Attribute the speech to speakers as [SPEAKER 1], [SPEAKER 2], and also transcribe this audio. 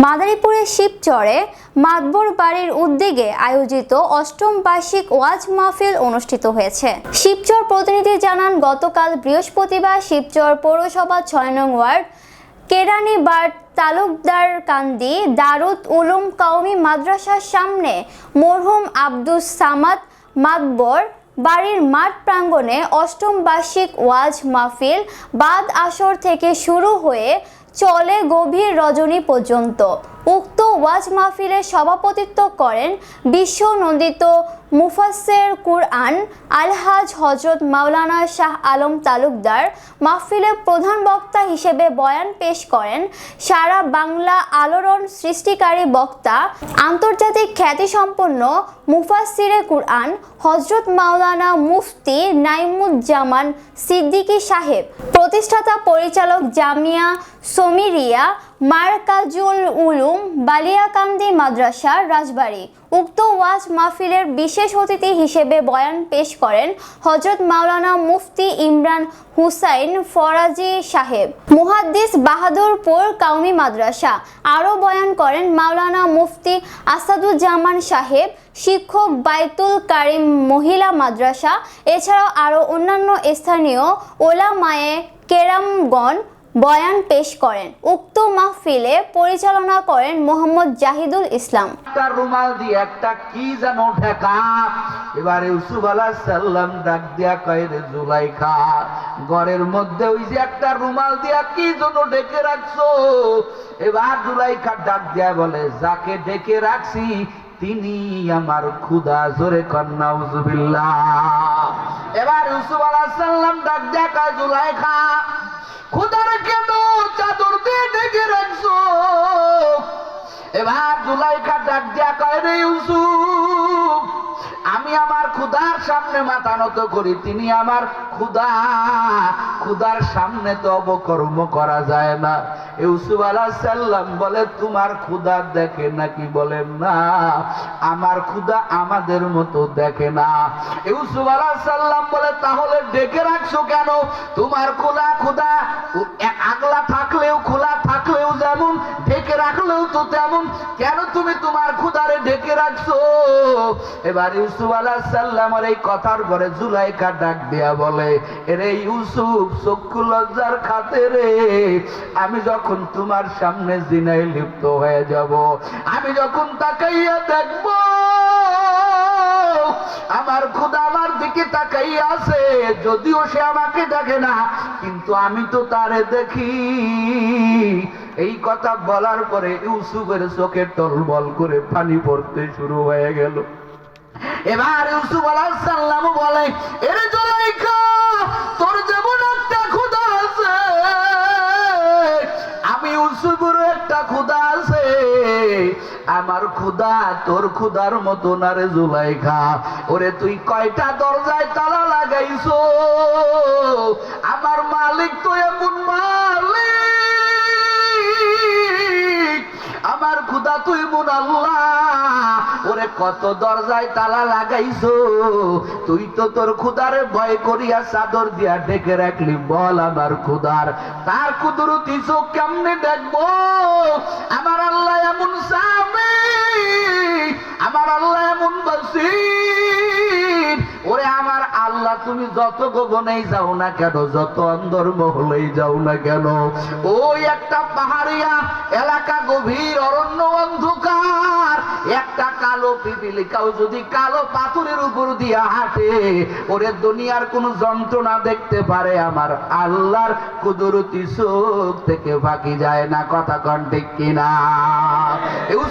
[SPEAKER 1] মাদারীপুরের শিবচরে মাতবর বাড়ির উদ্যোগে আয়োজিত অষ্টম বার্ষিক ওয়াজ মাহফিল অনুষ্ঠিত হয়েছে। শিবচর প্রতিনিধি জানান, গতকাল বৃহস্পতিবার শিবচর পৌরসভা ৬ নং ওয়ার্ড কেরানীবাড় তালুকদার কান্দি দারুল উলুম কওমি মাদ্রাসার সামনে মরহুম আব্দুস সামাদ মাতবর বাড়ির মাঠ প্রাঙ্গণে অষ্টম বার্ষিক ওয়াজ মাহফিল বাদ আসর থেকে শুরু হয়ে চলে গভীর রজনী পর্যন্ত। উক্ত ওয়াজ মাহফিলে সভাপতিত্ব করেন বিশ্বনন্দিত মুফাসসির কুরআন আলহাজ হযরত মাওলানা শাহ আলম তালুকদার। মাহফিলে প্রধান বক্তা হিসেবে বয়ান পেশ করেন সারা বাংলা আলোড়ন সৃষ্টিকারী বক্তা আন্তর্জাতিক খ্যাতিসম্পন্ন মুফাসসিরে কুরআন হযরত মাওলানা মুফতি নাইমুজ্জামান সিদ্দিকী সাহেব, প্রতিষ্ঠাতা পরিচালক জামিয়া সমিরিয়া মারকাজুল উলুম বালিয়াকান্দি মাদ্রাসা রাজবাড়ী। উক্ত ওয়াজ মাহফিলের বিশেষ অতিথি হিসেবে বয়ান পেশ করেন হযরত মাওলানা মুফতি ইমরান হুসাইন ফরাজি সাহেব, মুহাদ্দিস বাহাদুরপুর কওমি মাদ্রাসা। আরও বয়ান করেন মাওলানা মুফতি আসাদুজ্জামান সাহেব, শিক্ষক বাইতুল কারিম মহিলা মাদ্রাসা। এছাড়াও আরও অন্যান্য স্থানীয় ওলামায়ে কেরামগণ বয়ান পেশ করেন। উক্ত মাহফিলে পরিচালনা করেন মোহাম্মদ জাহিদুল ইসলাম।
[SPEAKER 2] একটা রুমাল দিয়ে একটা কি যেন ঢাকা, এবারে ইউসুফ আলাইহিস সালাম ডাক দিয়া কয়, রে জুলাইখা, ঘরের মধ্যে ওই যে একটা রুমাল দিয়া কি যেন ঢেকে রাখছো। এবার জুলাইখা ডাক দিয়া বলে, যাকে ঢেকে রাখছি তিনি আমার খুদা। জোরে কন্যা নাউজুবিল্লাহ। এবার ইউসুফ আলাইহিস সালাম ডাক দিয়া কয়, জুলাইখা, খুদার কেন চাদর দিয়ে ঢেকে রাখছো? এবার জুলাইখা ডাক দিয়া কয়, রে ইউসুফ, আমি আমার খুদার সামনে মাথা নত করি, তিনি আমার খুদা। খুদার সামনে তো অবকর্ম করা যায় না। ইউসুফ আলাইহিস সালাম বলে, তোমার খুদা দেখে নাকি? বলেন না, আমার খুদা আমাদের মতো দেখে না। ইউসুফ আলাইহিস সালাম বলে, তাহলে ডেকে রাখছো কেন? তোমার খোলা খুদা আগলা থাকলেও খোলা থাকলেও যেমন, ঢেকে রাখলেও তো তেমন, কেন তুমি তোমার খুদারে ঢেকে রাখছো? এবার ইউসুফ আলাইহিস সালামের এই কথার পরে জুলাইখা ডাক দিয়া বলে, এরে ইউসুফ, চক্ষু লজ্জার খাতিরে আমি যখন তোমার সামনে জিনায় লিপ্ত হয়ে যাব, আমি যখন তাকাইয়া দেখব আমার খুদা আমার দিকে তাকাইয়া আছে, যদিও সে আমাকে দেখে না, কিন্তু আমি তো তারে দেখি। এই কথা বলার পরে ইউসুফের চোখে টলমল করে পানি পড়তে শুরু হয়ে গেল। এবার ইউসুফ আলাইহিস সালাম বলে, এরে জুলাইখা, তোর যেমন একটা খুদা আছে, আমি ইউসুফেরও একটা খুদা আছে। আমার খুদা তোর খুদার মতো না রে জুলাইখা। ওরে তুই কয়টা দরজায় তালা লাগাইছো? আমার মালিক তো এমন মালিক, আমার খুদা তুই মন আল্লাহ। ওরে কত দরজায় তালা লাগাইছো, তুই তো তোর খুদারে ভয় করিয়া চাদর দিয়া ঢেকে রাখলি। বল আমার খুদার তার কুদরতি চোখ কেমনে দেখবো? আমার আল্লাহ এমন সামি, আমার আল্লাহ এমন বাসীর। ওরে আমার আল্লাহ, তুমি যত গগনেই যাও না কেন, যত অন্দর মহলেই যাও না কেন, ওই একটা পাহাড়িয়া এলাকা, গভীর অরণ্য, অন্ধকার, একটা কালো পিপিলিকাও যদি কালো পাথরের উপর দিয়া হাঁটে, ওরে দুনিয়ার কোন যন্ত্রণা দেখতে পারে, আমার আল্লাহর কুদরতি চোখ থেকে ফাঁকি যায় না। কথা কন ঠিক কিনা?